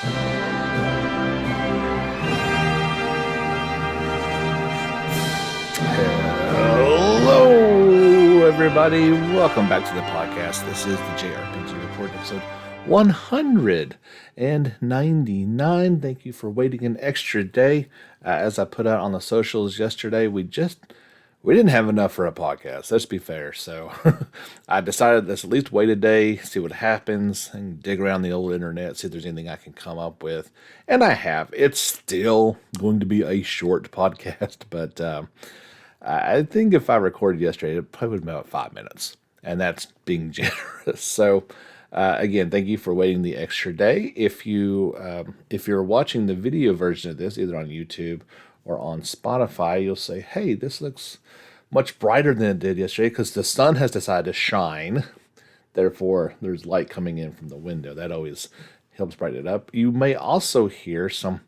Hello, everybody. Welcome back to the podcast. This is the JRPG Report, episode 199. Thank you for waiting an extra day. As I put out on the socials yesterday, we didn't have enough for a podcast. Let's be fair. So I decided let's at least wait a day, see what happens, and dig around the old internet, see if there's anything I can come up with. And I have. It's still going to be a short podcast, but I think if I recorded yesterday, it probably would have been about 5 minutes, and that's being generous. So, again, thank you for waiting the extra day. If you're watching the video version of this, either on YouTube or on Spotify, you'll say, "Hey, this looks much brighter than it did yesterday because the sun has decided to shine. Therefore, there's light coming in from the window. That always helps brighten it up." You may also hear some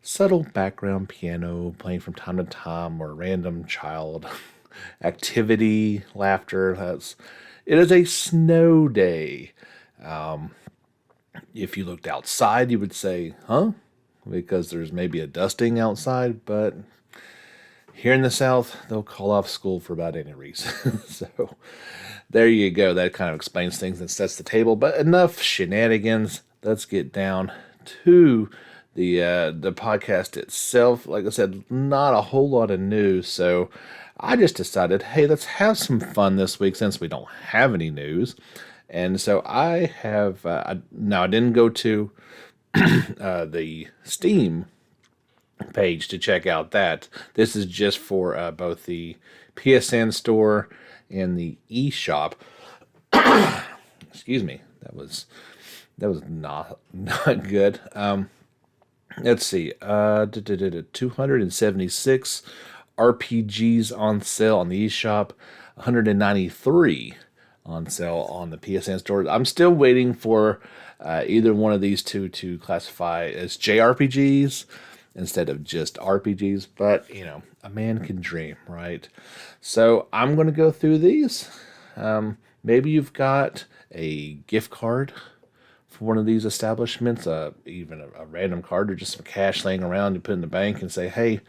subtle background piano playing from time to time, or random child activity, laughter. It is a snow day. If you looked outside, you would say, huh? Because there's maybe a dusting outside, but here in the South, they'll call off school for about any reason. So there you go. That kind of explains things and sets the table. But enough shenanigans. Let's get down to the podcast itself. Like I said, not a whole lot of news, so I just decided, hey, let's have some fun this week since we don't have any news. And so I have, now I didn't go to the Steam page to check out that. This is just for both the PSN Store and the E-Shop. Excuse me, that was not good. Let's see, 276 RPGs on sale on the eShop, 193 on sale on the PSN Store. I'm still waiting for either one of these two to classify as JRPGs instead of just RPGs, but, a man can dream, right? So I'm going to go through these. Maybe you've got a gift card for one of these establishments, even a random card or just some cash laying around to put in the bank and say, hey,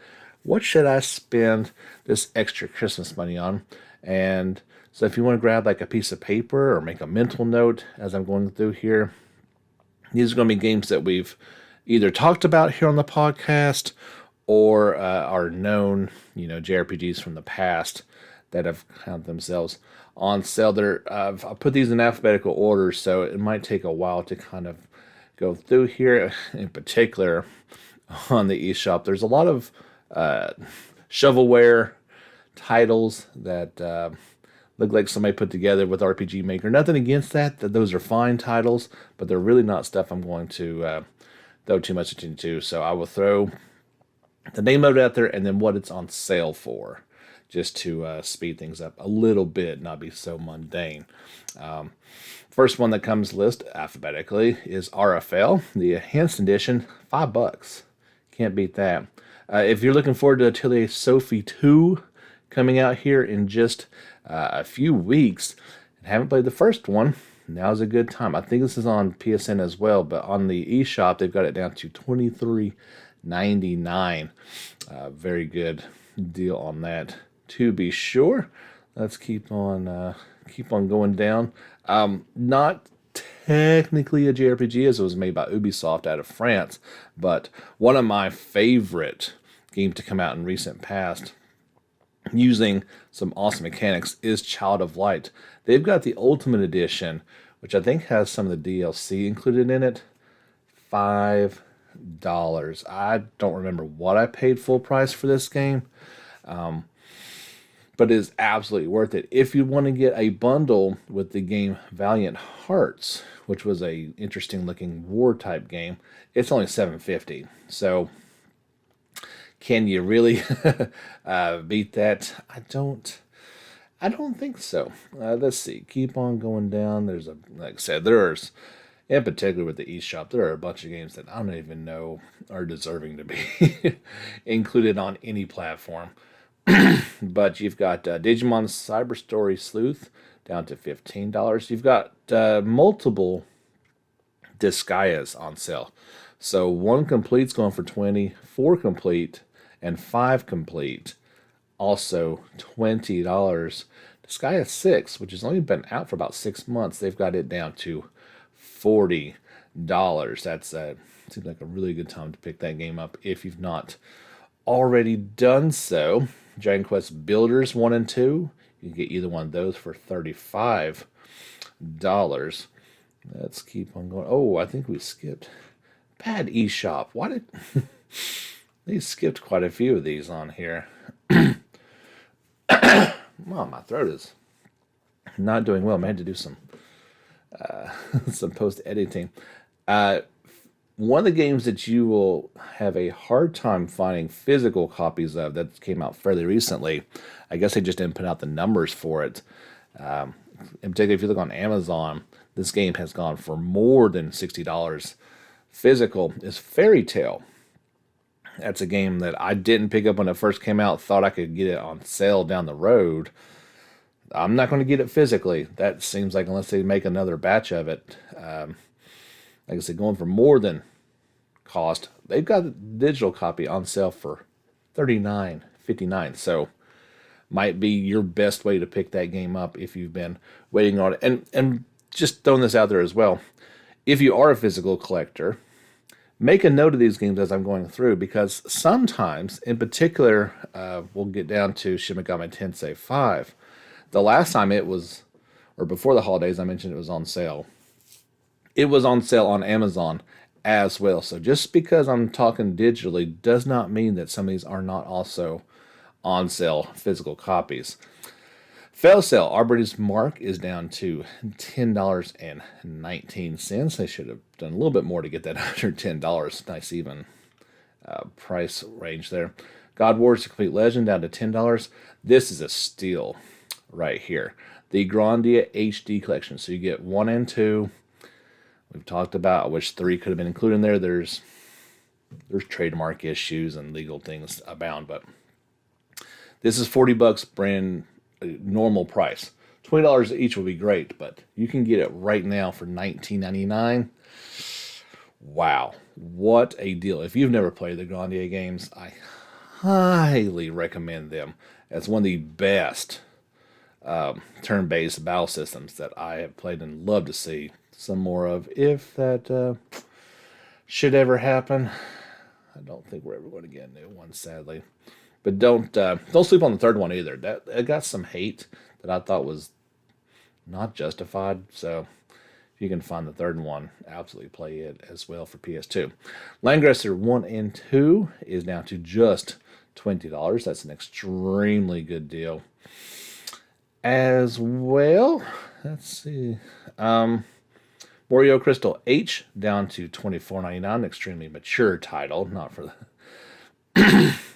what should I spend this extra Christmas money on? And so if you want to grab like a piece of paper or make a mental note as I'm going through here, these are going to be games that we've either talked about here on the podcast or are known, JRPGs from the past that have found themselves on sale. I'll put these in alphabetical order, so it might take a while to kind of go through here. In particular, on the eShop, there's a lot of shovelware titles that look like somebody put together with RPG Maker. Nothing against that those are fine titles, but they're really not stuff I'm going to throw too much attention to. So I will throw the name of it out there and then what it's on sale for, just to speed things up a little bit, not be so mundane. First one that comes list alphabetically is RFL, the Enhanced Edition, $5. Can't beat that. If you're looking forward to Atelier Sophie 2 coming out here in just a few weeks and haven't played the first one, now's a good time. I think this is on PSN as well, but on the eShop, they've got it down to $23.99. Very good deal on that, to be sure. Let's keep on going down. Not technically a JRPG, as it was made by Ubisoft out of France, but one of my favorite games to come out in recent past, using some awesome mechanics, is Child of Light. They've got the Ultimate Edition, which I think has some of the DLC included in it. $5. I don't remember what I paid full price for this game, but it is absolutely worth it. If you want to get a bundle with the game Valiant Hearts, which was a interesting looking war type game, it's only $7.50. So can you really beat that? I don't think so. Let's see. Keep on going down. Like I said, there's, in particular with the eShop, there are a bunch of games that I don't even know are deserving to be included on any platform. But you've got Digimon Cyber Story Sleuth down to $15. You've got multiple Disgaias on sale So 1 complete's going for 20, 4 complete, and 5 complete, also $20. Disgaea 6, which has only been out for about 6 months, they've got it down to $40. That's seems like a really good time to pick that game up if you've not already done so. Dragon Quest Builders 1 and 2, you can get either one of those for $35. Let's keep on going. Oh, I think we skipped. Bad eShop. Why did they skipped quite a few of these on here? Well, my throat is not doing well. I had to do some some post editing. One of the games that you will have a hard time finding physical copies of that came out fairly recently. I guess they just didn't put out the numbers for it. In particular, if you look on Amazon, this game has gone for more than $60. Physical is Fairy Tail. That's a game that I didn't pick up when it first came out. Thought I could get it on sale down the road. I'm not going to get it physically. That seems like unless they make another batch of it. Like I said, going for more than cost. They've got a digital copy on sale for $39.59. So might be your best way to pick that game up if you've been waiting on it. And just throwing this out there as well. If you are a physical collector, make a note of these games as I'm going through, because sometimes, in particular, we'll get down to Shin Megami Tensei 5. The last time it was, or before the holidays, I mentioned it was on sale. It was on sale on Amazon as well. So just because I'm talking digitally does not mean that some of these are not also on sale physical copies. Fail sale, Arbitrator's Mark is down to $10.19. They should have done a little bit more to get that under $10. Nice even price range there. God Wars The Complete Legend down to $10. This is a steal right here. The Grandia HD collection. So you get 1 and 2. We've talked about, I wish 3 could have been included in there. There's trademark issues and legal things abound, but this is $40 brand normal price. $20 each would be great, but you can get it right now for $19.99. Wow, what a deal. If you've never played the Grandia games, I highly recommend them. It's one of the best turn-based battle systems that I have played and love to see some more of, if that should ever happen. I don't think we're ever going to get a new one, sadly. But don't sleep on the third one either. That it got some hate that I thought was not justified. So if you can find the third one, absolutely play it as well for PS2. Langresser 1 and 2 is down to just $20. That's an extremely good deal. As well, let's see. Morio Crystal H down to $24.99. Extremely mature title, not for the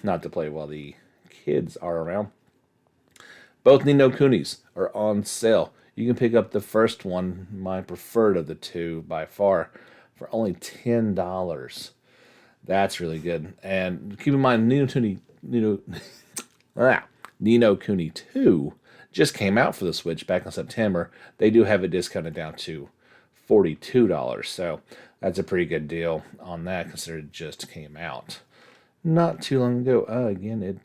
not to play while the kids are around. Both Ni no Kunis are on sale. You can pick up the first one, my preferred of the two by far, for only $10. That's really good. And keep in mind, Ni no Kuni 2 just came out for the Switch back in September. They do have it discounted down to $42. So that's a pretty good deal on that, considering it just came out not too long ago. Again,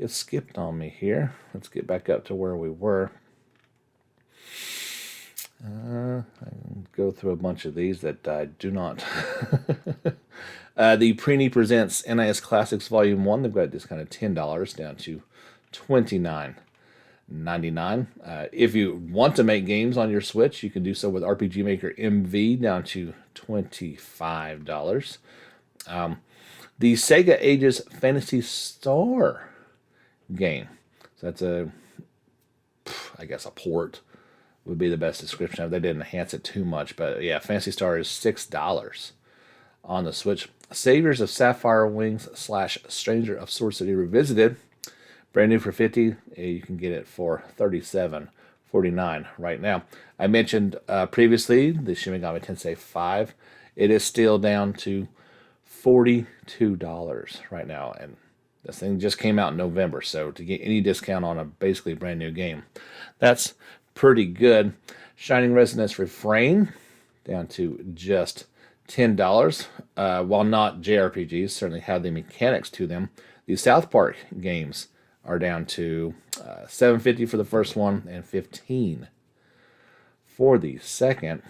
it skipped on me here. Let's get back up to where we were. I can go through a bunch of these that I do not. The Preeny Presents NIS Classics Volume 1. They've got this kind of $10 down to $29.99. If you want to make games on your Switch, you can do so with RPG Maker MV down to $25. The Sega Ages Phantasy Star game. So that's I guess a port would be the best description of it. They didn't enhance it too much, but yeah, Phantasy Star is $6 on the Switch. Saviors of Sapphire Wings / Stranger of Sword City Revisited, brand new for $50. You can get it for $37.49 right now. I mentioned previously the Shin Megami Tensei 5. It is still down to $42 right now, and this thing just came out in November, so to get any discount on a basically brand new game, that's pretty good. Shining Resonance Refrain down to just $10. While not JRPGs, certainly have the mechanics to them. The South Park games are down to $7.50 for the first one and $15 for the second.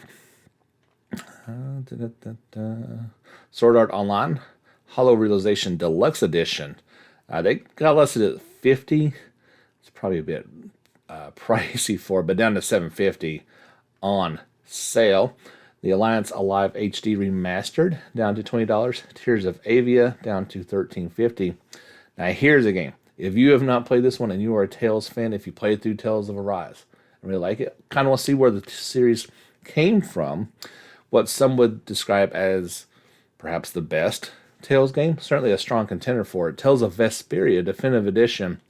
Sword Art Online Hollow Realization Deluxe Edition. They got listed at $50. It's probably a bit pricey for it, but down to $7.50 on sale. The Alliance Alive HD Remastered down to $20. Tears of Avia down to $13.50. Now here's a game. If you have not played this one and you are a Tales fan, if you played through Tales of Arise and really like it, kind of want to see where the series came from, what some would describe as perhaps the best Tales game, certainly a strong contender for it. Tales of Vesperia Definitive Edition,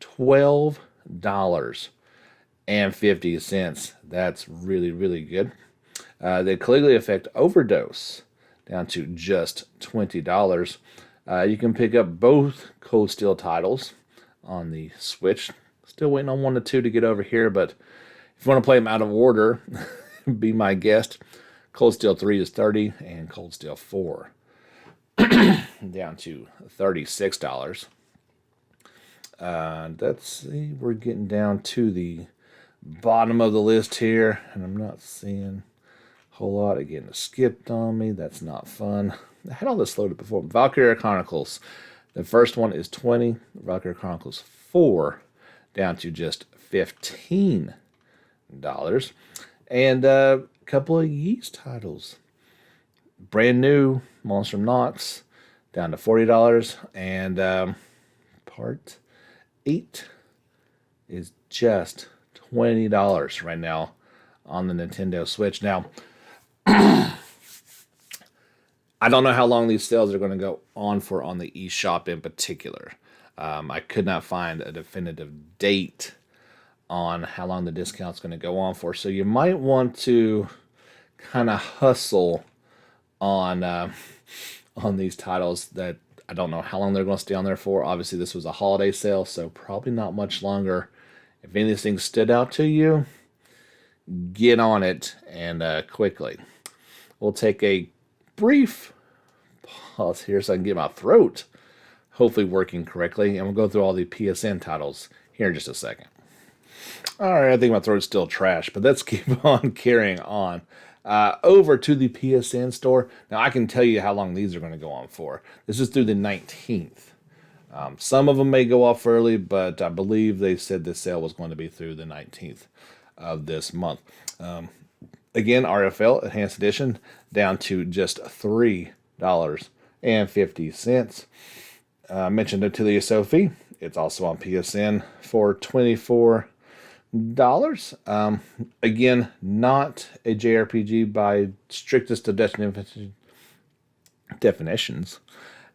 $12.50. That's really, really good. The Caligula Effect Overdose down to just $20. You can pick up both Cold Steel titles on the Switch. Still waiting on 1 to 2 to get over here, but if you want to play them out of order, be my guest. Cold Steel 3 is $30, and Cold Steel 4 down to $36. Let's see, we're getting down to the bottom of the list here, and I'm not seeing a whole lot of getting skipped on me. That's not fun. I had all this loaded before. Valkyrie Chronicles. The first one is $20. Valkyrie Chronicles 4 down to just $15. And a couple of Yeast titles. Brand new Monster Nox down to $40. And Part 8 is just $20 right now on the Nintendo Switch. Now, I don't know how long these sales are going to go on for on the E-Shop in particular. I could not find a definitive date on how long the discount's going to go on for. So you might want to kind of hustle on these titles that I don't know how long they're going to stay on there for. Obviously, this was a holiday sale, so probably not much longer. If any of these things stood out to you, get on it and quickly. We'll take a brief pause here so I can get my throat hopefully working correctly, and we'll go through all the PSN titles here in just a second. All right, I think my throat's still trash, but let's keep on carrying on. Over to the PSN store. Now, I can tell you how long these are going to go on for. This is through the 19th. Some of them may go off early, but I believe they said this sale was going to be through the 19th of this month. Again, RFL Enhanced Edition down to just $3.50. Mentioned it to the Sophie. It's also on PSN for $24. Again, not a JRPG by strictest of definitions.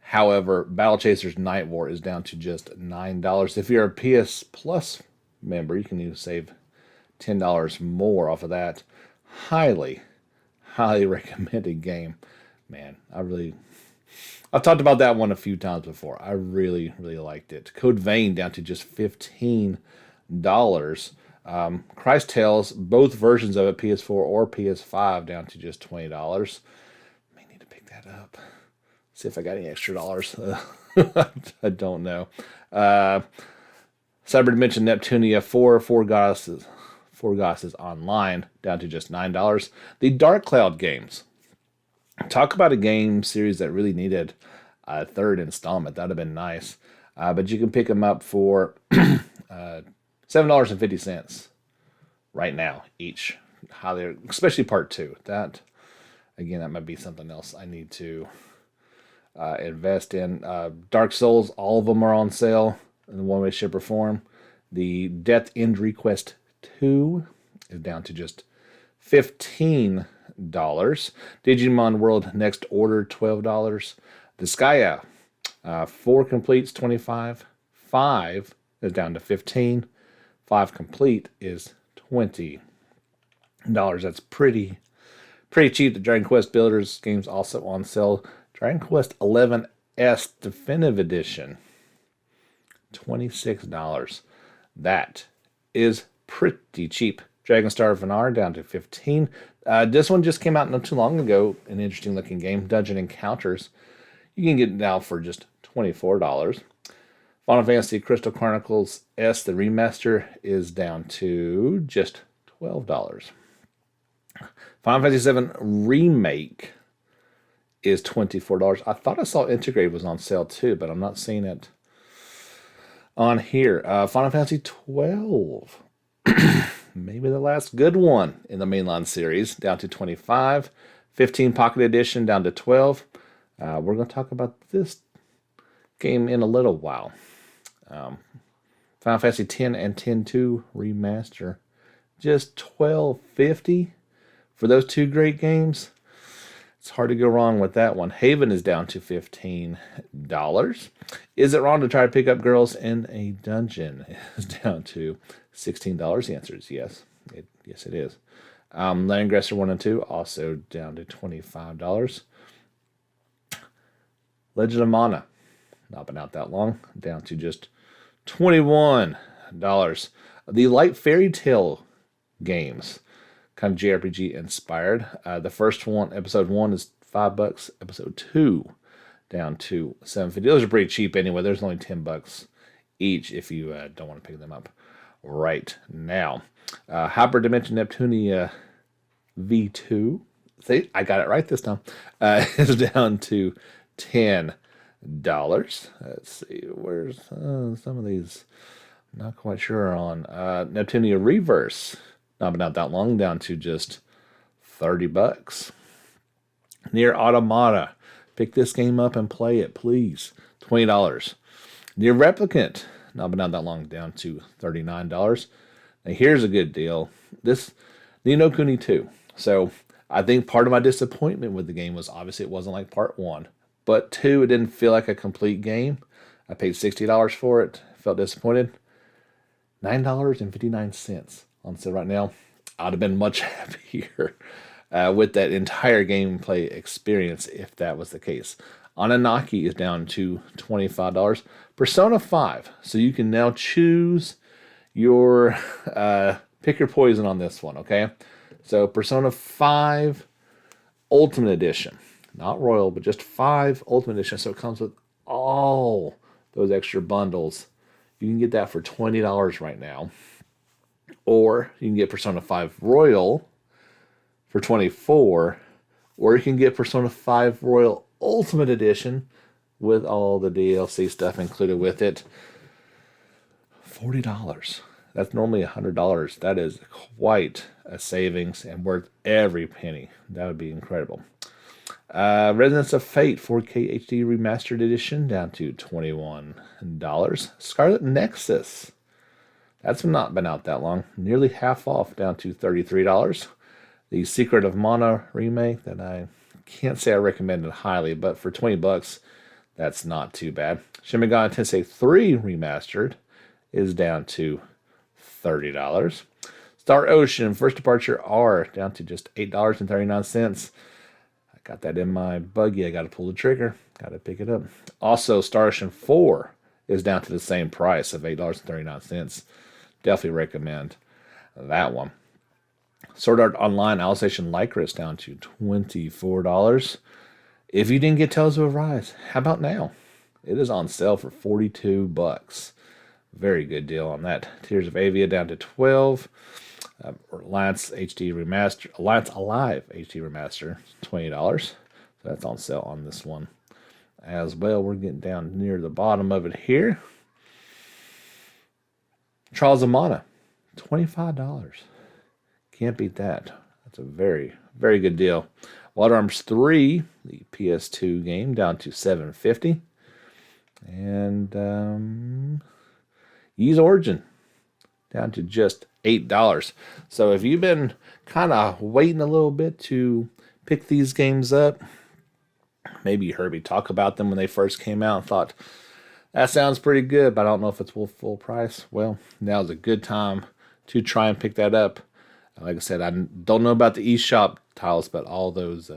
However, Battle Chasers Night War is down to just $9. If you're a PS Plus member, you can even save $10 more off of that. Highly recommended game. Man, I've talked about that one a few times before. I really liked it. Code Vein down to just $15. Christ Tales, both versions of it, PS4 or PS5, down to just $20. May need to pick that up. See if I got any extra dollars. I don't know. Cyber Dimension Neptunia 4 Goddesses Online, down to just $9. The Dark Cloud games. Talk about a game series that really needed a third installment. That would have been nice. But you can pick them up for $7.50 right now each. Highly, especially part 2. That might be something else I need to invest in. Dark Souls, all of them are on sale in one way, shape, or form. The Death End Request 2 is down to just $15. Digimon World Next Order, $12. Disgaea 4 completes $25. 5 is down to $15. 5 complete is $20. That's pretty cheap. The Dragon Quest Builders game's also on sale. Dragon Quest 11S Definitive Edition, $26. That is pretty cheap Dragon Star Vanar down to 15. This one just came out not too long ago. An interesting looking game, Dungeon Encounters. You can get it now for just $24. Final Fantasy Crystal Chronicles S, the remaster, is down to just $12. Final Fantasy VII Remake is $24. I thought I saw Integrate was on sale too, but I'm not seeing it on here. Final Fantasy 12. Maybe the last good one in the mainline series, down to 25. 15 Pocket Edition down to 12. We're going to talk about this game in a little while. Final Fantasy X and X-2 Remaster, just $12.50 for those two great games. It's hard to go wrong with that one. Haven is down to $15. Is it wrong to try to pick up girls in a dungeon? It's down to $16. The answer is yes. Yes, it is. Landgressor 1 and 2 also down to $25. Legend of Mana, not been out that long, down to just $21. The Light Fairy Tale games, kind of JRPG inspired. The first one, episode 1, is $5. Episode 2 down to $7.50. Those are pretty cheap anyway. There's only $10 each if you don't want to pick them up right now. Hyperdimension Neptunia V2. See, I got it right this time. Is down to $10. Let's see, where's some of these? Not quite sure on. Neptunia Reverse, not been out that long, down to just $30. Near Automata, pick this game up and play it, please. $20. Near Replicant, not been out that long, down to $39. Now here's a good deal. This Ni no Kuni 2. So I think part of my disappointment with the game was obviously it wasn't like part 1. But 2, it didn't feel like a complete game. I paid $60 for it. Felt disappointed. $9.59 on sale right now. I'd have been much happier with that entire gameplay experience if that was the case. Anunnaki is down to $25. Persona 5. So you can now choose your pick your poison on this one, okay? So Persona 5 Ultimate Edition. Not Royal, but just 5 Ultimate Edition. So it comes with all those extra bundles. You can get that for $20 right now. Or you can get Persona 5 Royal for $24. Or you can get Persona 5 Royal Ultimate Edition with all the DLC stuff included with it. $40. That's normally $100. That is quite a savings and worth every penny. That would be incredible. Resonance of Fate 4K HD Remastered Edition down to $21. Scarlet Nexus, that's not been out that long, nearly half off, down to $33. The Secret of Mana remake that I can't say I recommend it highly, but for $20, that's not too bad. Shin Megami Tensei 3 Remastered is down to $30. Star Ocean First Departure R down to just $8.39. Got that in my buggy. I got to pull the trigger. Got to pick it up. Also, Star Ocean 4 is down to the same price of $8.39. Definitely recommend that one. Sword Art Online Alicization Lycra down to $24. If you didn't get Tales of Arise, how about now? It is on sale for $42. Very good deal on that. Tears of Avia down to $12. Alliance HD Remaster, Alliance Alive HD Remaster, $20. So that's on sale on this one as well. We're getting down near the bottom of it here. Trials of Mana, $25. Can't beat that. That's a very, very good deal. Water Arms 3, the PS2 game, down to $7.50. And Ys Origin, down to just $8. So if you've been kind of waiting a little bit to pick these games up, maybe you heard me talk about them when they first came out and thought, that sounds pretty good, but I don't know if it's full price. Well, now's a good time to try and pick that up. Like I said, I don't know about the E-Shop titles, but all those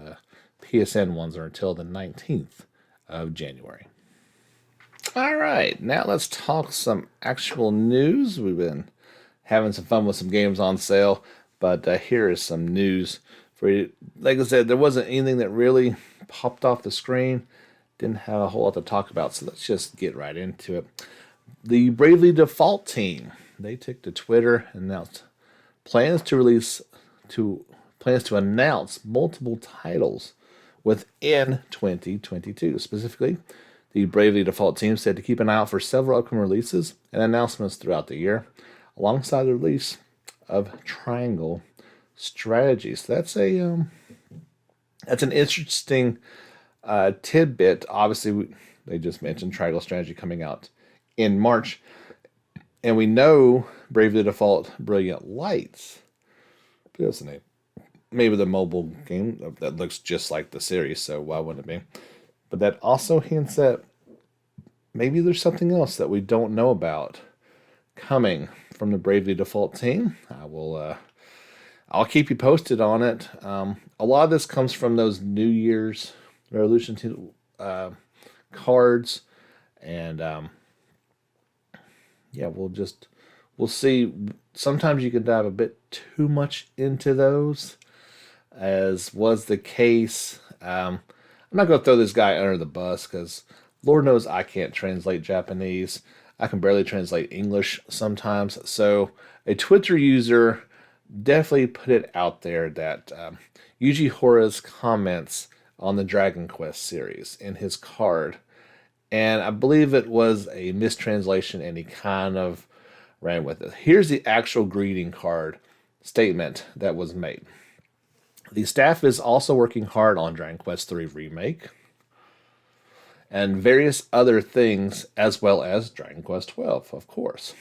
PSN ones are until the 19th of January. All right, now let's talk some actual news. We've been having some fun with some games on sale. But here is some news for you. Like I said, there wasn't anything that really popped off the screen. Didn't have a whole lot to talk about, so let's just get right into it. The Bravely Default team, they took to Twitter and announced plans to announce multiple titles within 2022. Specifically, the Bravely Default team said to keep an eye out for several upcoming releases and announcements throughout the year, alongside the release of Triangle Strategy. So that's an interesting tidbit. Obviously, they just mentioned Triangle Strategy coming out in March, and we know Bravely Default Brilliant Lights. That's the name. Maybe the mobile game that looks just like the series, so why wouldn't it be? But that also hints at maybe there's something else that we don't know about coming from the Bravely Default team. I'll keep you posted on it. A lot of this comes from those New Year's Revolution cards, and yeah, we'll see. Sometimes you can dive a bit too much into those, as was the case. I'm not going to throw this guy under the bus because Lord knows I can't translate Japanese. I can barely translate English sometimes. So a Twitter user definitely put it out there that Yuji Hora's comments on the Dragon Quest series in his card, and I believe it was a mistranslation, and he kind of ran with it. Here's the actual greeting card statement that was made. The staff is also working hard on Dragon Quest III Remake and various other things, as well as Dragon Quest XII, of course.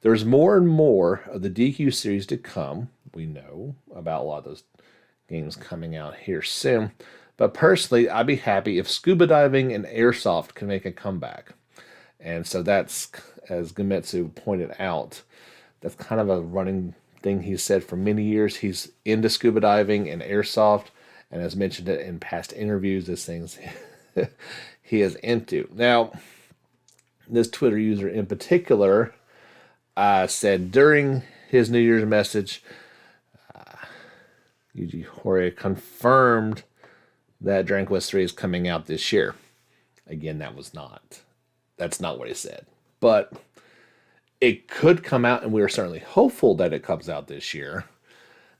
There's more and more of the DQ series to come. We know about a lot of those games coming out here soon. But personally, I'd be happy if scuba diving and airsoft can make a comeback. And so that's, as Gametsu pointed out, that's kind of a running thing he's said for many years. He's into scuba diving and airsoft, and has mentioned it in past interviews as things he is into. Now, this Twitter user in particular said during his New Year's message, Yuji Horii confirmed that Dragon Quest III is coming out this year. Again, that's not what he said. But it could come out, and we are certainly hopeful that it comes out this year.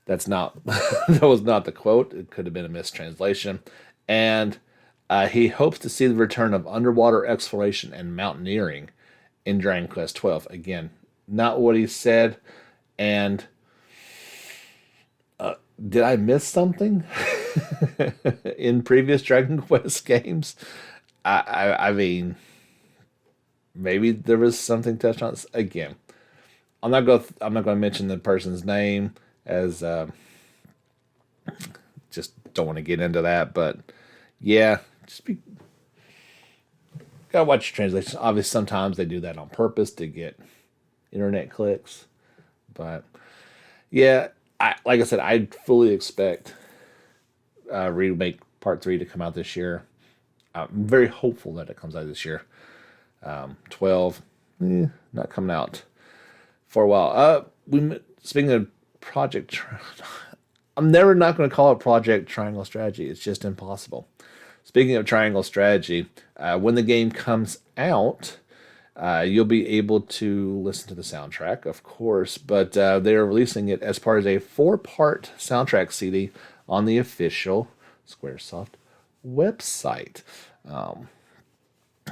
That was not the quote. It could have been a mistranslation. And he hopes to see the return of underwater exploration and mountaineering in Dragon Quest XII. Again, not what he said. And did I miss something in previous Dragon Quest games? I mean, maybe there was something touched on. Again, I'm not going to mention the person's name, as just don't want to get into that. But yeah, gotta watch your translations. Obviously, sometimes they do that on purpose to get internet clicks. But yeah, like I said, I fully expect Remake Part 3 to come out this year. I'm very hopeful that it comes out this year. 12, not coming out for a while. Speaking of Project, I'm never not going to call it Project Triangle Strategy. It's just impossible. Speaking of Triangle Strategy, when the game comes out, you'll be able to listen to the soundtrack, of course, but they are releasing it as part of a 4-part soundtrack CD on the official Squaresoft website.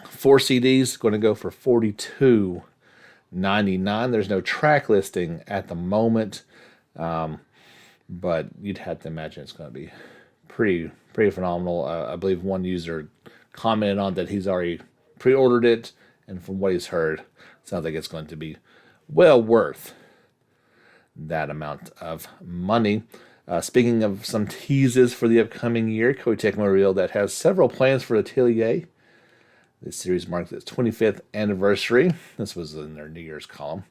4 CDs, going to go for $42.99. There's no track listing at the moment, but you'd have to imagine it's going to be pretty phenomenal. I believe one user commented on that he's already pre-ordered it, and from what he's heard, it sounds like it's going to be well worth that amount of money. Speaking of some teases for the upcoming year, Koei Tecmo revealed that has several plans for Atelier. This series marks its 25th anniversary. This was in their New Year's column.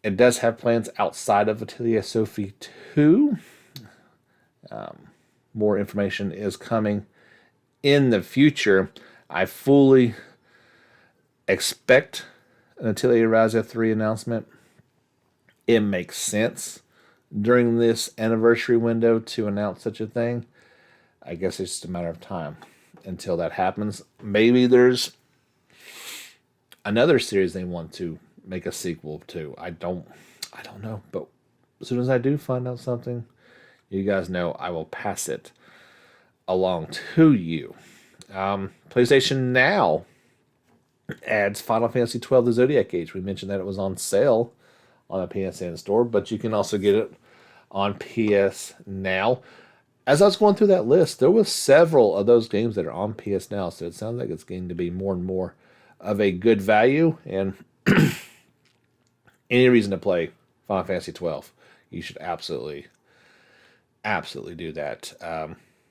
It does have plans outside of Atelier Sophie 2. More information is coming in the future. I fully expect an Atelier Ryza 3 announcement. It makes sense during this anniversary window to announce such a thing. I guess it's just a matter of time until that happens. Maybe there's another series they want to make a sequel to. I don't know. But as soon as I do find out something, you guys know I will pass it along to you. PlayStation Now adds Final Fantasy XII: The Zodiac Age. We mentioned that it was on sale on the PSN Store, but you can also get it on PS Now. As I was going through that list, there were several of those games that are on PS Now, so it sounds like it's going to be more and more of a good value, and any reason to play Final Fantasy XII, you should absolutely do that.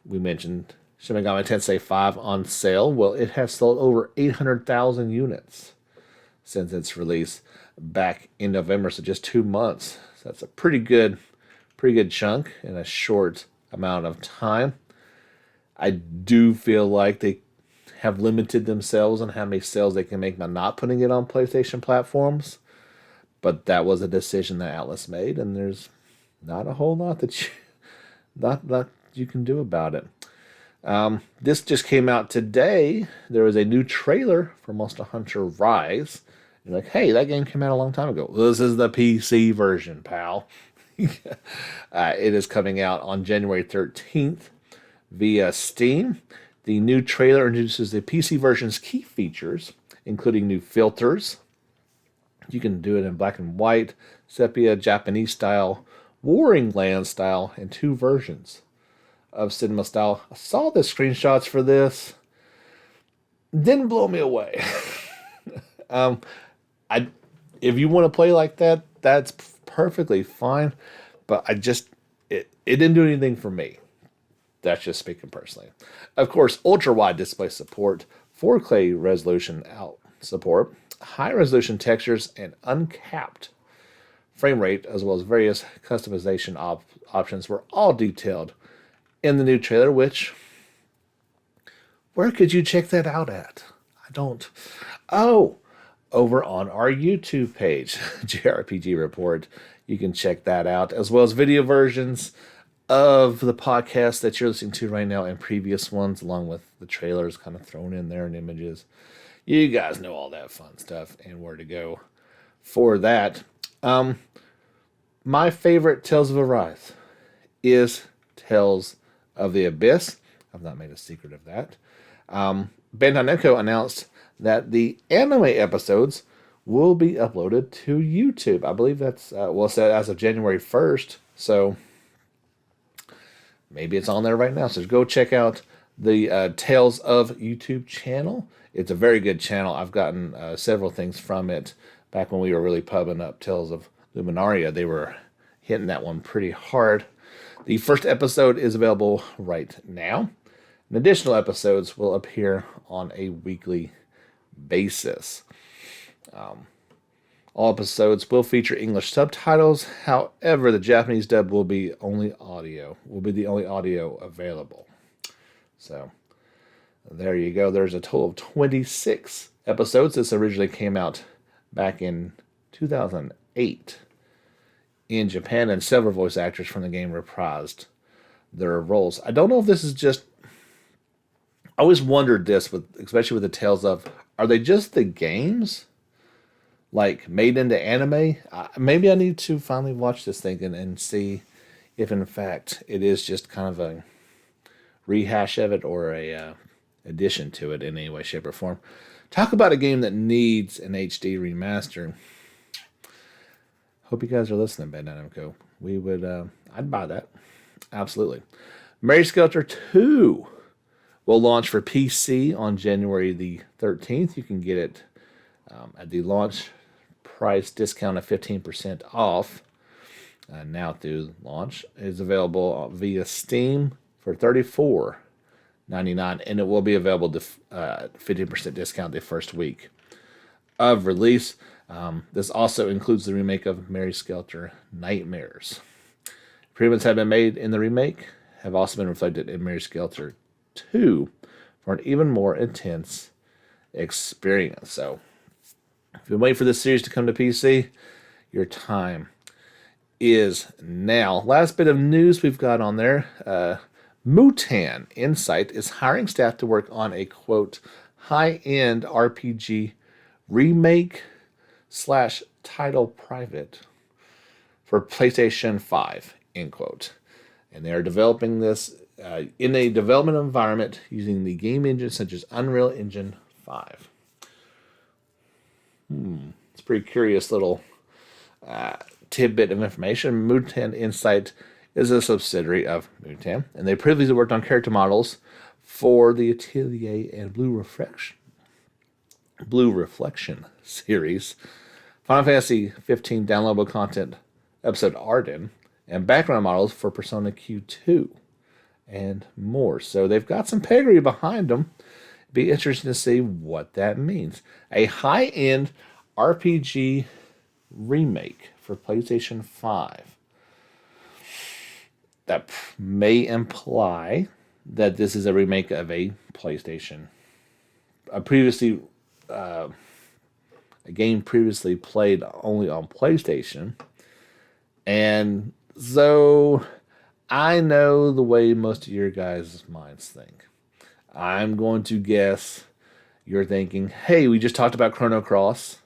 We mentioned Shin Megami Tensei 5 on sale. Well, it has sold over 800,000 units since its release back in November, so just 2 months. So that's a pretty good chunk in a short amount of time. I do feel like they have limited themselves on how many sales they can make by not putting it on PlayStation platforms, but that was a decision that Atlas made, and there's not a whole lot that you can do about it. This just came out today. There was a new trailer for Monster Hunter Rise. You're like, hey, that game came out a long time ago. Well, this is the PC version, pal. It is coming out on January 13th via Steam. The new trailer introduces the PC version's key features, including new filters. You can do it in black and white, sepia, Japanese style, Warring Land style, and 2 versions of cinema style. I saw the screenshots for this. Didn't blow me away. If you want to play like that, that's perfectly fine. But it didn't do anything for me. That's just speaking personally. Of course, ultra-wide display support, 4K resolution out support, high-resolution textures, and uncapped frame rate, as well as various customization options, were all detailed in the new trailer, where could you check that out at? I don't. Oh, over on our YouTube page, JRPG Report. You can check that out, as well as video versions of the podcast that you're listening to right now and previous ones, along with the trailers kind of thrown in there and images. You guys know all that fun stuff and where to go for that. My favorite Tales of Arise is Tales of the Abyss. I've not made a secret of that. Bandai Namco announced that the anime episodes will be uploaded to YouTube. I believe that's, said as of January 1st. So maybe it's on there right now. So go check out the Tales of YouTube channel. It's a very good channel. I've gotten several things from it. Back when we were really pubbing up Tales of Luminaria, they were hitting that one pretty hard. The first episode is available right now. And additional episodes will appear on a weekly basis. All episodes will feature English subtitles. However, the Japanese dub will be the only audio available. So there you go. There's a total of 26 episodes. This originally came out back in 2008 in Japan, and several voice actors from the game reprised their roles. I don't know if this is just... I always wondered this, especially with the Tales of... Are they just the games? Like, made into anime? Maybe I need to finally watch this thing and see if, in fact, it is just kind of a rehash of it or a addition to it in any way, shape, or form. Talk about a game that needs an HD remaster. Hope you guys are listening, Bandai Namco. I'd buy that. Absolutely. Mary Skelter 2 will launch for PC on January the 13th. You can get it at the launch price discount of 15% off. Now through launch. It is available via Steam for $34.99, and it will be available to 15% discount the first week of release. This also includes the remake of Mary Skelter Nightmares. Improvements have been made in the remake, have also been reflected in Mary Skelter 2 for an even more intense experience. So If you've been waiting for this series to come to PC, your time is now. Last bit of news we've got on there. Mutan Insight is hiring staff to work on a, quote, high-end RPG remake / title private for PlayStation 5, end quote. And they are developing this in a development environment using the game engine such as Unreal Engine 5. It's a pretty curious little tidbit of information. Mutan Insight is a subsidiary of Mutan, and they previously worked on character models for the Atelier and Blue Reflection series, Final Fantasy 15 downloadable content episode Arden, and background models for Persona Q2, and more. So they've got some pedigree behind them. Be interesting to see what that means. A high-end RPG remake for PlayStation 5. That may imply that this is a remake of a PlayStation. A game previously played only on PlayStation. And so I know the way most of your guys' minds think. I'm going to guess you're thinking, hey, we just talked about Chrono Cross.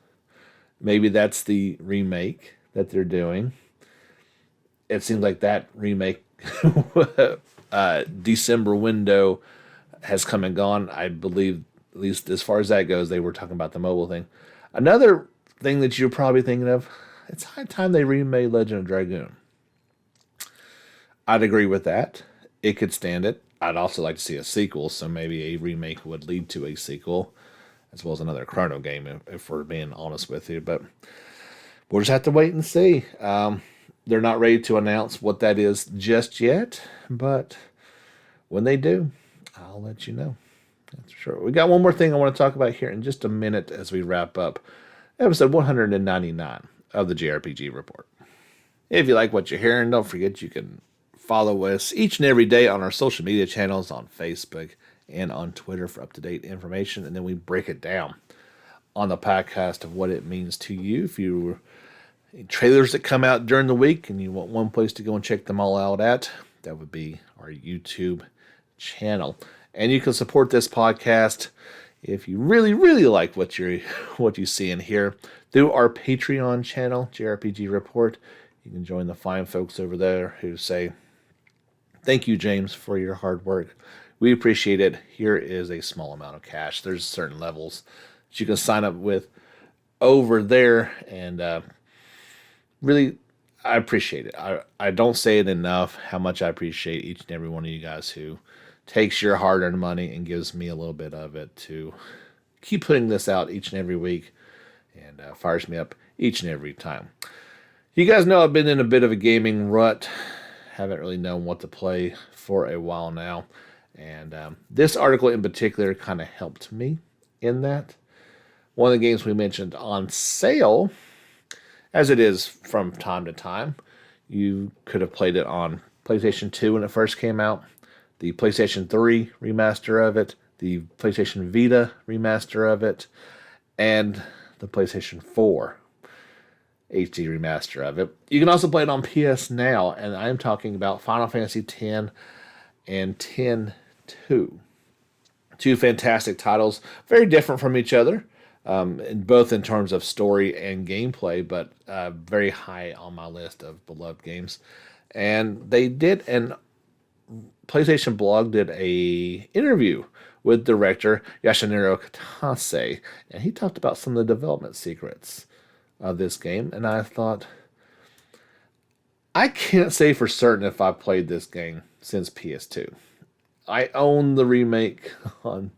Maybe that's the remake that they're doing. It seems like that remake December window has come and gone. I believe, at least as far as that goes, they were talking about the mobile thing. Another thing that you're probably thinking of, it's high time they remade Legend of Dragoon. I'd agree with that. It could stand it. I'd also like to see a sequel, so maybe a remake would lead to a sequel, as well as another Chrono game, if we're being honest with you. But we'll just have to wait and see. They're not ready to announce what that is just yet, but when they do, I'll let you know. That's for sure. We got one more thing I want to talk about here in just a minute as we wrap up episode 199 of the JRPG Report. If you like what you're hearing, don't forget you can follow us each and every day on our social media channels on Facebook and on Twitter for up-to-date information, and then we break it down on the podcast of what it means to you. If you trailers that come out during the week and you want one place to go and check them all out at, that would be our YouTube channel. And you can support this podcast if you really, really like what you see and hear through our Patreon channel, JRPG Report. You can join the fine folks over there who say, thank you, James, for your hard work. We appreciate it. Here is a small amount of cash. There's certain levels that you can sign up with over there, and really, I appreciate it. I don't say it enough how much I appreciate each and every one of you guys who takes your hard-earned money and gives me a little bit of it to keep putting this out each and every week, and fires me up each and every time. You guys know I've been in a bit of a gaming rut. Haven't really known what to play for a while now. And this article in particular kind of helped me in that. One of the games we mentioned on sale, as it is from time to time, you could have played it on PlayStation 2 when it first came out, the PlayStation 3 remaster of it, the PlayStation Vita remaster of it, and the PlayStation 4 HD remaster of it. You can also play it on PS Now, and I'm talking about Final Fantasy X and X-2. Two fantastic titles, very different from each other, both in terms of story and gameplay, but very high on my list of beloved games. And they did, and PlayStation Blog did a interview with director Yoshinori Kitase, and he talked about some of the development secrets of this game, and I thought, I can't say for certain if I've played this game since PS2. I own the remake on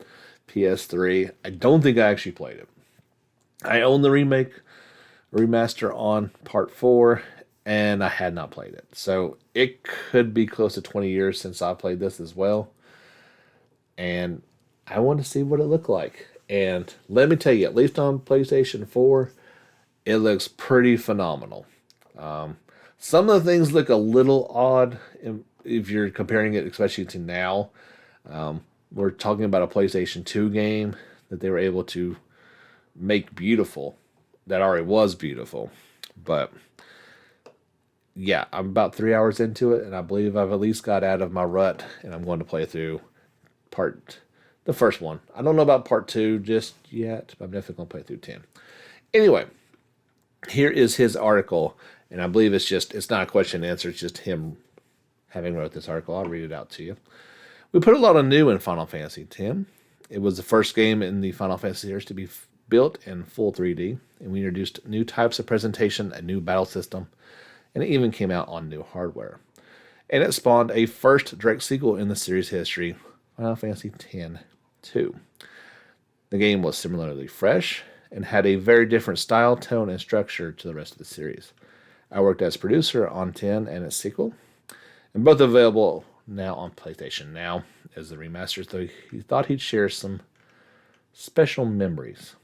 PS3. I don't think I actually played it. I own the remaster on Part 4, and I had not played it. So it could be close to 20 years since I played this as well. And I want to see what it looked like. And let me tell you, at least on PlayStation 4, it looks pretty phenomenal. Some of the things look a little odd if you're comparing it, especially to now. We're talking about a PlayStation 2 game that they were able to make beautiful that already was beautiful. But yeah, I'm about 3 hours into it, and I believe I've at least got out of my rut, and I'm going to play through the first one. I don't know about part 2 just yet, but I'm definitely going to play through 10. Anyway, here is his article, and I believe it's not a question and answer, it's just him having wrote this article. I'll read it out to you. We put a lot of new in Final Fantasy X. It was the first game in the Final Fantasy series to be built in full 3D, and we introduced new types of presentation, a new battle system, and it even came out on new hardware. And it spawned a first direct sequel in the series history, Final Fantasy X-2. The game was similarly fresh and had a very different style, tone, and structure to the rest of the series. I worked as producer on 10 and its sequel, and both available now on PlayStation Now as the remasters, though he thought he'd share some special memories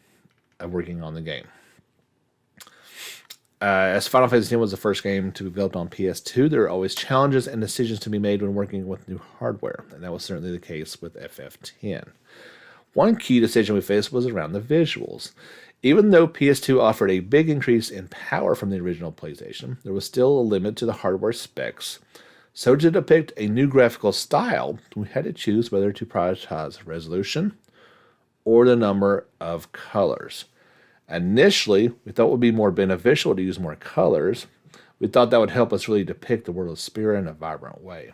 of working on the game. As Final Fantasy X was the first game to be built on PS2, there were always challenges and decisions to be made when working with new hardware, and that was certainly the case with FF10. One key decision we faced was around the visuals. Even though PS2 offered a big increase in power from the original PlayStation, there was still a limit to the hardware specs. So to depict a new graphical style, we had to choose whether to prioritize resolution or the number of colors. Initially, we thought it would be more beneficial to use more colors. We thought that would help us really depict the world of Spira in a vibrant way.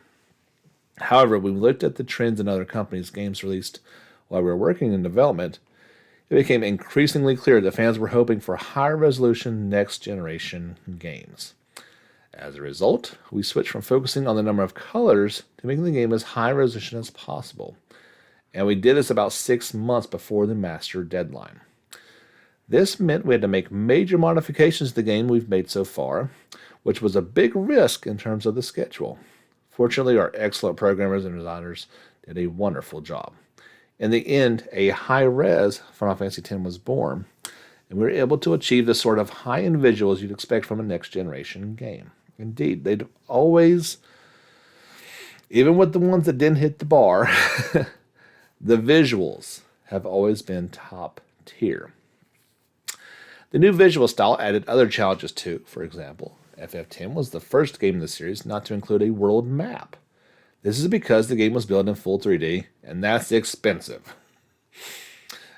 However, when we looked at the trends in other companies' games released while we were working in development, it became increasingly clear that fans were hoping for higher resolution next-generation games. As a result, we switched from focusing on the number of colors to making the game as high resolution as possible. And we did this about 6 months before the master deadline. This meant we had to make major modifications to the game we've made so far, which was a big risk in terms of the schedule. Fortunately, our excellent programmers and designers did a wonderful job. In the end, a high-res Final Fantasy X was born, and we were able to achieve the sort of high-end visuals you'd expect from a next-generation game. Indeed, they'd always, even with the ones that didn't hit the bar, the visuals have always been top tier. The new visual style added other challenges too. For example, FF10 was the first game in the series not to include a world map. This is because the game was built in full 3D, and that's expensive.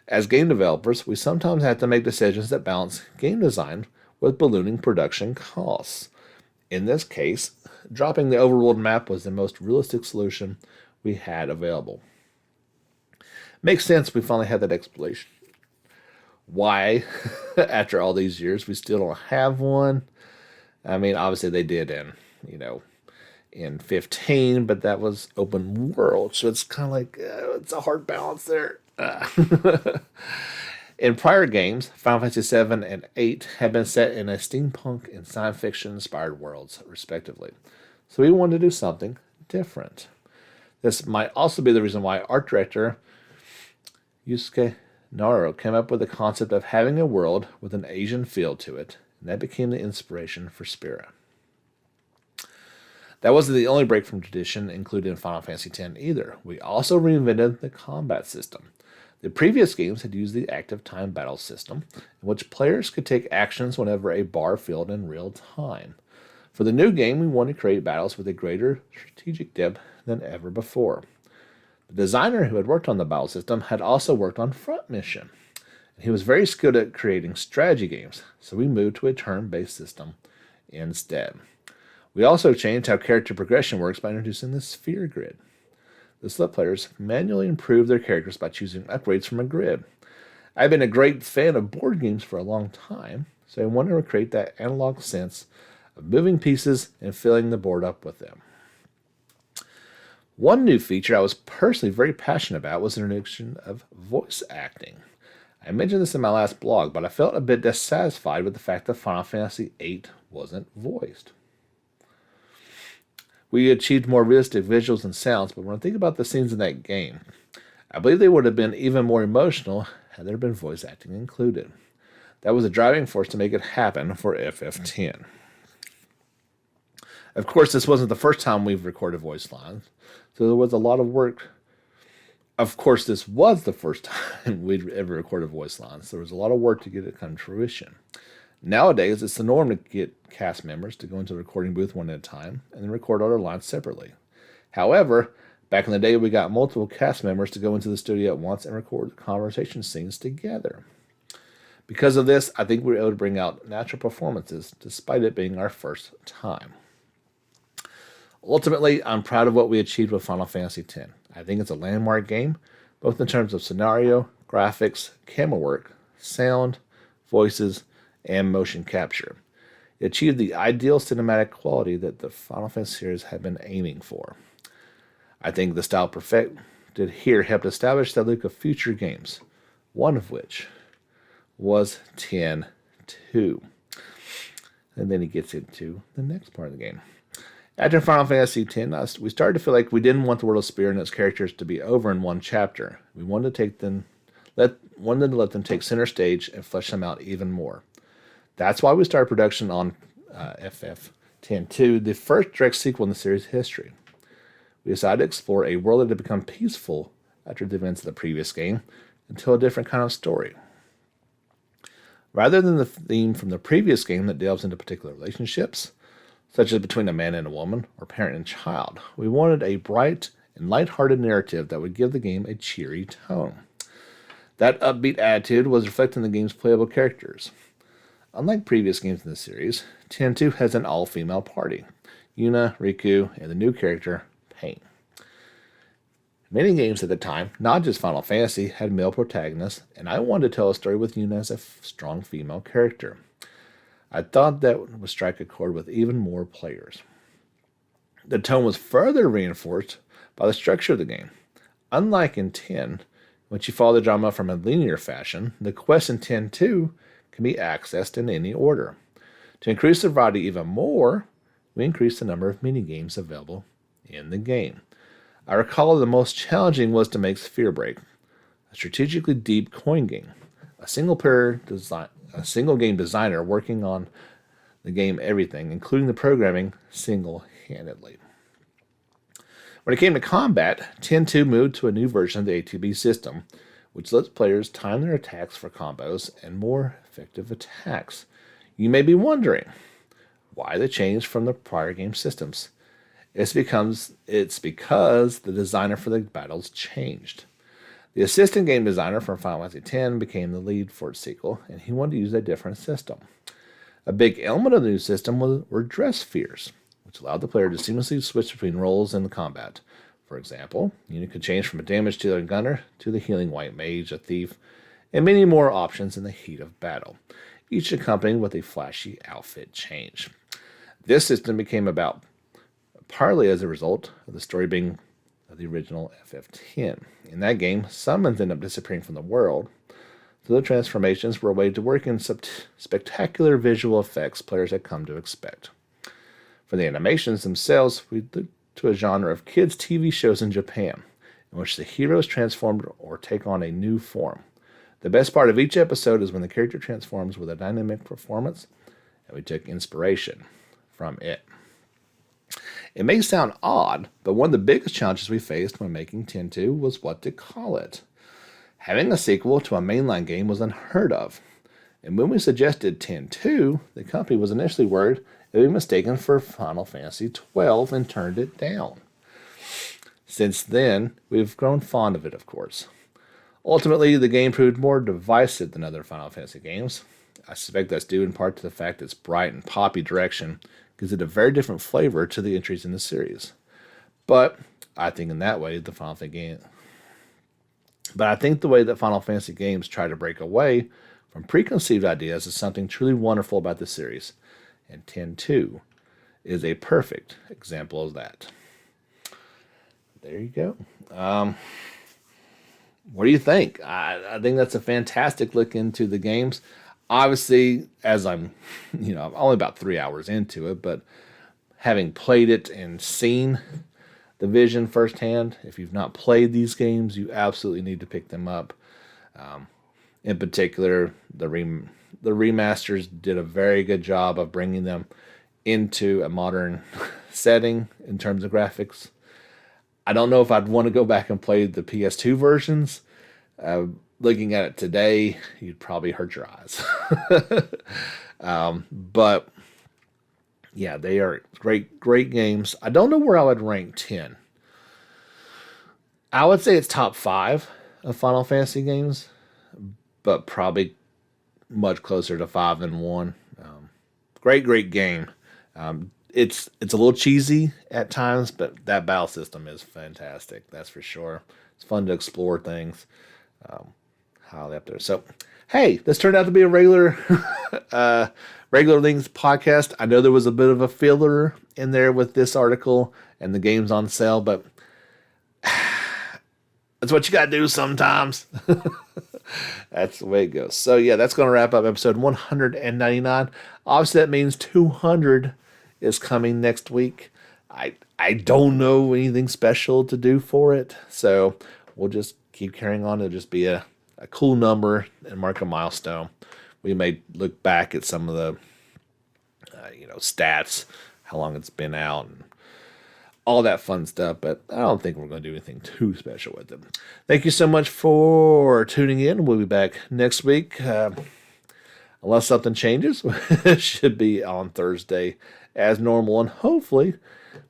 As game developers, we sometimes have to make decisions that balance game design with ballooning production costs. In this case, dropping the overworld map was the most realistic solution we had available. Makes sense we finally had that explanation. Why, after all these years, we still don't have one. I mean, obviously they did in 15, but that was open world, so it's kind of like, it's a hard balance there. In prior games, Final Fantasy 7 and 8 had been set in a steampunk and science fiction inspired worlds, respectively. So we wanted to do something different. This might also be the reason why art director Yusuke Naro came up with the concept of having a world with an Asian feel to it, and that became the inspiration for Spira. That wasn't the only break from tradition included in Final Fantasy X either. We also reinvented the combat system. The previous games had used the active time battle system, in which players could take actions whenever a bar filled in real time. For the new game, we wanted to create battles with a greater strategic depth than ever before. The designer who had worked on the battle system had also worked on Front Mission, and he was very skilled at creating strategy games, so we moved to a turn-based system instead. We also changed how character progression works by introducing the sphere grid. This let players manually improve their characters by choosing upgrades from a grid. I've been a great fan of board games for a long time, so I wanted to create that analog sense of moving pieces and filling the board up with them. One new feature I was personally very passionate about was the introduction of voice acting. I mentioned this in my last blog, but I felt a bit dissatisfied with the fact that Final Fantasy VIII wasn't voiced. We achieved more realistic visuals and sounds, but when I think about the scenes in that game, I believe they would have been even more emotional had there been voice acting included. That was a driving force to make it happen for FF10. Of course, this wasn't the first time we've recorded voice lines, so there was a lot of work Of course, this was the first time we'd ever recorded voice lines. There was a lot of work to get it come to fruition. Nowadays, it's the norm to get cast members to go into the recording booth one at a time and then record all their lines separately. However, back in the day, we got multiple cast members to go into the studio at once and record the conversation scenes together. Because of this, I think we were able to bring out natural performances despite it being our first time. Ultimately, I'm proud of what we achieved with Final Fantasy X. I think it's a landmark game, both in terms of scenario, graphics, camera work, sound, voices, and motion capture. It achieved the ideal cinematic quality that the Final Fantasy series had been aiming for. I think the style perfected here helped establish the look of future games, one of which was 10-2. And then he gets into the next part of the game. After Final Fantasy X, we started to feel like we didn't want the World of Spear and its characters to be over in one chapter. We wanted to let them take center stage and flesh them out even more. That's why we started production on FF10-2, the first direct sequel in the series' history. We decided to explore a world that had become peaceful after the events of the previous game and tell a different kind of story. Rather than the theme from the previous game that delves into particular relationships, such as between a man and a woman or parent and child, we wanted a bright and lighthearted narrative that would give the game a cheery tone. That upbeat attitude was reflected in the game's playable characters. Unlike previous games in the series, 10-2 has an all-female party, Yuna, Riku, and the new character, Pain. Many games at the time, not just Final Fantasy, had male protagonists, and I wanted to tell a story with Yuna as a strong female character. I thought that would strike a chord with even more players. The tone was further reinforced by the structure of the game. Unlike in 10, which you follow the drama from a linear fashion, the quests in 10-2 can be accessed in any order. To increase the variety even more, we increased the number of minigames available in the game. I recall the most challenging was to make Sphere Break, a strategically deep coin game. A single game designer working on the game everything, including the programming, single-handedly. When it came to combat, 10-2 moved to a new version of the ATB system, which lets players time their attacks for combos and more effective attacks. You may be wondering why the change from the prior game systems. It's because the designer for the battles changed. The assistant game designer from Final Fantasy X became the lead for its sequel, and he wanted to use a different system. A big element of the new system were dress spheres, which allowed the player to seamlessly switch between roles in the combat. For example, you could change from a damage dealer and gunner to the healing white mage, a thief, and many more options in the heat of battle, each accompanied with a flashy outfit change. This system became about partly as a result of the story being of the original FF10. In that game, summons end up disappearing from the world, so the transformations were a way to work in spectacular visual effects players had come to expect. For the animations themselves, we looked to a genre of kids' TV shows in Japan, in which the heroes transformed or take on a new form. The best part of each episode is when the character transforms with a dynamic performance, and we took inspiration from it. It may sound odd, but one of the biggest challenges we faced when making 10-2 was what to call it. Having a sequel to a mainline game was unheard of, and when we suggested 10-2, the company was initially worried it would be mistaken for Final Fantasy XII and turned it down. Since then, we've grown fond of it, of course. Ultimately, the game proved more divisive than other Final Fantasy games. I suspect that's due in part to the fact its bright and poppy direction gives it a very different flavor to the entries in the series. But I think in that way, the Final Fantasy games try to break away from preconceived ideas is something truly wonderful about the series, and 10-2 is a perfect example of that. There you go. What do you think? I think that's a fantastic look into the games. Obviously, as I'm only about 3 hours into it, but having played it and seen the vision firsthand, if you've not played these games, you absolutely need to pick them up. In particular, the remasters did a very good job of bringing them into a modern setting in terms of graphics. I don't know if I'd want to go back and play the PS2 versions. Looking at it today, you'd probably hurt your eyes. But yeah, they are great games. I don't know where I would rank 10. I would say it's top 5 of Final Fantasy games, but probably much closer to 5 than 1. Great game. It's a little cheesy at times, but that battle system is fantastic. That's for sure. It's fun to explore things. Highly up there. So, hey, this turned out to be a regular things podcast. I know there was a bit of a filler in there with this article and the games on sale, but that's what you got to do sometimes. That's the way it goes. So, yeah, that's going to wrap up episode 199. Obviously, that means 200 is coming next week. I don't know anything special to do for it, so we'll just keep carrying on. It'll just be a cool number and mark a milestone. We may look back at some of the stats, how long it's been out, and all that fun stuff, but I don't think we're going to do anything too special with it. Thank you so much for tuning in. We'll be back next week. Unless something changes, it should be on Thursday as normal, and hopefully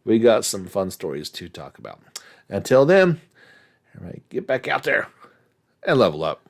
we got some fun stories to talk about. Until then, everybody get back out there and level up.